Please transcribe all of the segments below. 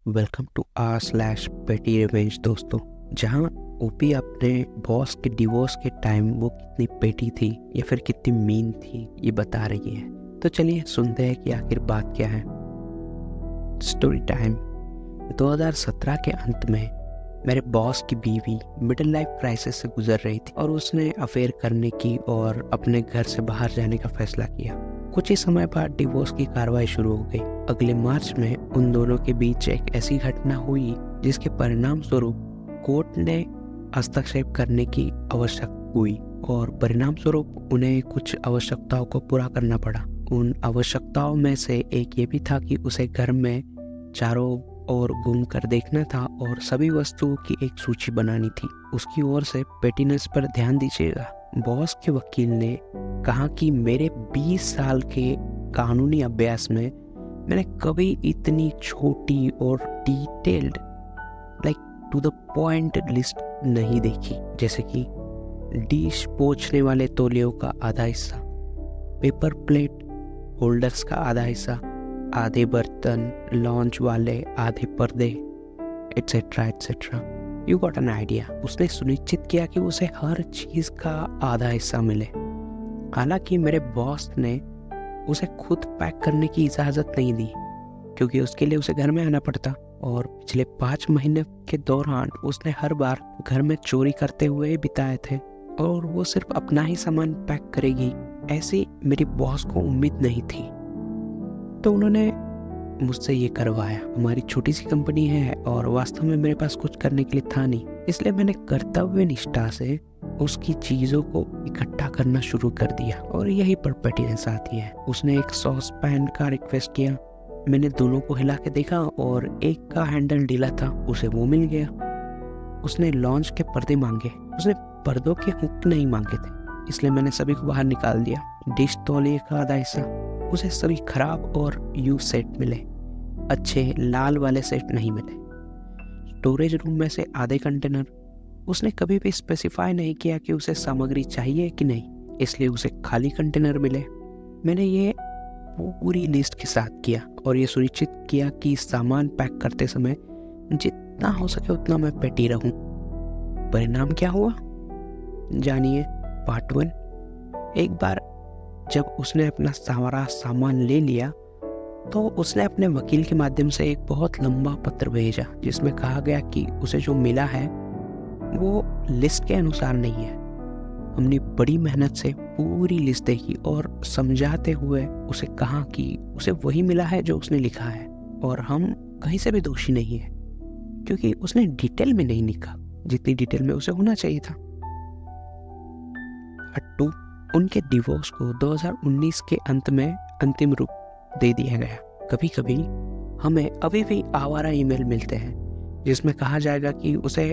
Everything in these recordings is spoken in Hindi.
वेलकम टू r/पेटी रिवेंज दोस्तों, जहां ओपी अपने बॉस के डिवोर्स के टाइम वो कितनी पेटी थी या फिर कितनी मीन थी ये बता रही है। तो चलिए सुनते हैं कि आखिर बात क्या है। Story time. 2017 के अंत में मेरे बॉस की बीवी मिडिल लाइफ क्राइसिस से गुजर रही थी और उसने अफेयर करने की और अपने घर से बाहर जाने का फैसला किया। कुछ ही समय बाद डिवोर्स की कार्रवाई शुरू हो गई। अगले मार्च में उन दोनों के बीच एक ऐसी घटना हुई जिसके परिणाम स्वरूप कोर्ट ने हस्तक्षेप करने की आवश्यकता हुई और परिणाम स्वरूप उन्हें कुछ आवश्यकताओं को पूरा करना पड़ा। उन आवश्यकताओं में से एक ये भी था कि उसे घर में चारों ओर घूम कर देखना था और सभी वस्तुओं की एक सूची बनानी थी। उसकी ओर से पेटीनेस पर ध्यान दीजिएगा। बॉस के वकील ने कहा कि मेरे 20 साल के कानूनी अभ्यास में मैंने कभी इतनी छोटी और detailed to the point list नहीं देखी, जैसे कि डिश पोंछने वाले तौलियों का आधा हिस्सा, पेपर प्लेट होल्डर्स का आधा हिस्सा, आधे बर्तन, लॉन्च वाले आधे पर्दे, etcetera etcetera. You got an idea. उसने सुनिश्चित किया कि उसे हर चीज का आधा हिस्सा मिले। हालांकि मेरे बॉस ने उसे खुद पैक करने की इजाजत नहीं दी, क्योंकि उसके लिए उसे घर में आना पड़ता और पिछले 5 महीने के दौरान उसने हर बार घर में चोरी करते हुए बिताए थे और वो सिर्फ अपना ही सामान पैक करेगी, ऐसी मेरी बॉस को उम्मीद नहीं थी। तो उन्होंने मुझसे ये करवाया। हमारी छोटी सी कंपनी है और वास्तव में मेरे पास कुछ करने के लिए था नहीं, इसलिए मैंने कर्तव्य निष्ठा से उसकी चीजों को इकट्ठा करना शुरू कर दिया और यही पर पेटीनेस आती है। उसने एक सॉस पैन का रिक्वेस्ट किया, मैंने दोनों को हिला के देखा और एक का हैंडल ढीला था, उसे वो मिल गया। उसने लॉन्च के पर्दे मांगे, उसने पर्दों के हुक नहीं मांगे थे, इसलिए मैंने सभी को बाहर निकाल दिया। डिश तौलिए का आधा हिस्सा, उसे सभी खराब और यूज सेट मिले, अच्छे लाल वाले सेट नहीं मिले। स्टोरेज रूम में से आधे कंटेनर, उसने कभी भी स्पेसिफाई नहीं किया कि उसे सामग्री चाहिए कि नहीं, इसलिए उसे खाली कंटेनर मिले। मैंने ये पूरी लिस्ट के साथ किया और ये सुनिश्चित किया कि सामान पैक करते समय जितना हो सके उतना मैं पेटी रहूं। परिणाम क्या हुआ जानिए। पार्ट 1। एक बार जब उसने अपना सारा सामान ले लिया तो उसने अपने वकील के माध्यम से एक बहुत लंबा पत्र भेजा जिसमें कहा गया कि उसे जो मिला है वो लिस्ट के अनुसार नहीं है। हमने बड़ी मेहनत से पूरी लिस्ट देखी और समझाते हुए उसे कहा कि उसे वही मिला है जो उसने लिखा है और हम कहीं से भी दोषी नहीं है, क्योंकि उसने डिटेल में नहीं लिखा जितनी डिटेल में उसे होना चाहिए था। पार्ट 2। उनके डिवोर्स को 2019 के अंत में अंतिम रूप दे दिया गया। कभी कभी हमें अभी भी आवारा ईमेल मिलते हैं जिसमें कहा जाएगा कि उसे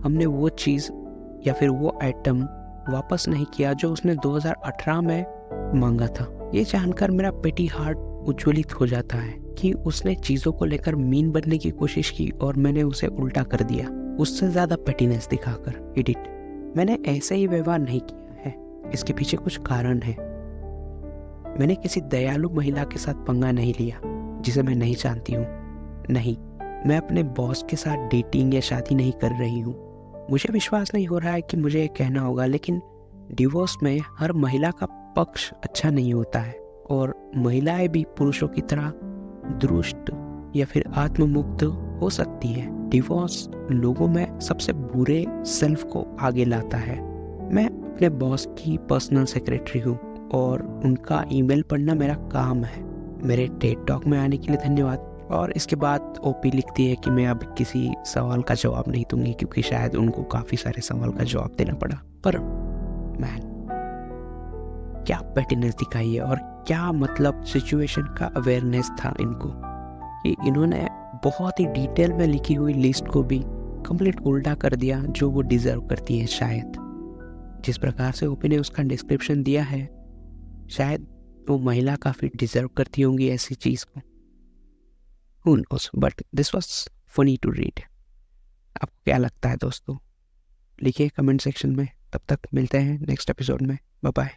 हमने वो चीज या फिर वो आइटम वापस नहीं किया जो उसने 2018 में मांगा था। ये जानकर मेरा पेटी हार्ट उज्ज्वलित हो जाता है कि उसने चीजों को लेकर मीन बनने की कोशिश की और मैंने उसे उल्टा कर दिया, उससे ज्यादा पेटीनेस दिखाकर। एडिट। मैंने ऐसे ही व्यवहार नहीं किया है, इसके पीछे कुछ कारण है। मैंने किसी दयालु महिला के साथ पंगा नहीं लिया जिसे मैं नहीं जानती हूँ। नहीं, मैं अपने बॉस के साथ डेटिंग या शादी नहीं कर रही हूँ। मुझे विश्वास नहीं हो रहा है कि मुझे ये कहना होगा, लेकिन डिवोर्स में हर महिला का पक्ष अच्छा नहीं होता है और महिलाएं भी पुरुषों की तरह दुरुस्त या फिर आत्ममुक्त हो सकती है। डिवोर्स लोगों में सबसे बुरे सेल्फ को आगे लाता है। मैं अपने बॉस की पर्सनल सेक्रेटरी हूँ और उनका ईमेल पढ़ना मेरा काम है। मेरे टेड टॉक में आने के लिए धन्यवाद। और इसके बाद ओपी लिखती है कि मैं अब किसी सवाल का जवाब नहीं दूंगी, क्योंकि शायद उनको काफी सारे सवाल का जवाब देना पड़ा। पर मैन, क्या पेटीनेस दिखाई है और क्या मतलब सिचुएशन का अवेयरनेस था इनको कि इन्होंने बहुत ही डिटेल में लिखी हुई लिस्ट को भी कंप्लीट उल्टा कर दिया जो वो डिजर्व करती है। शायद जिस प्रकार से ओपी ने उसका डिस्क्रिप्शन दिया है, शायद वो महिला काफी डिजर्व करती होंगी ऐसी चीज को। Who knows, but this was funny to read. आपको क्या लगता है दोस्तों? लिखिए कमेंट सेक्शन में। तब तक मिलते हैं नेक्स्ट एपिसोड में। Bye bye.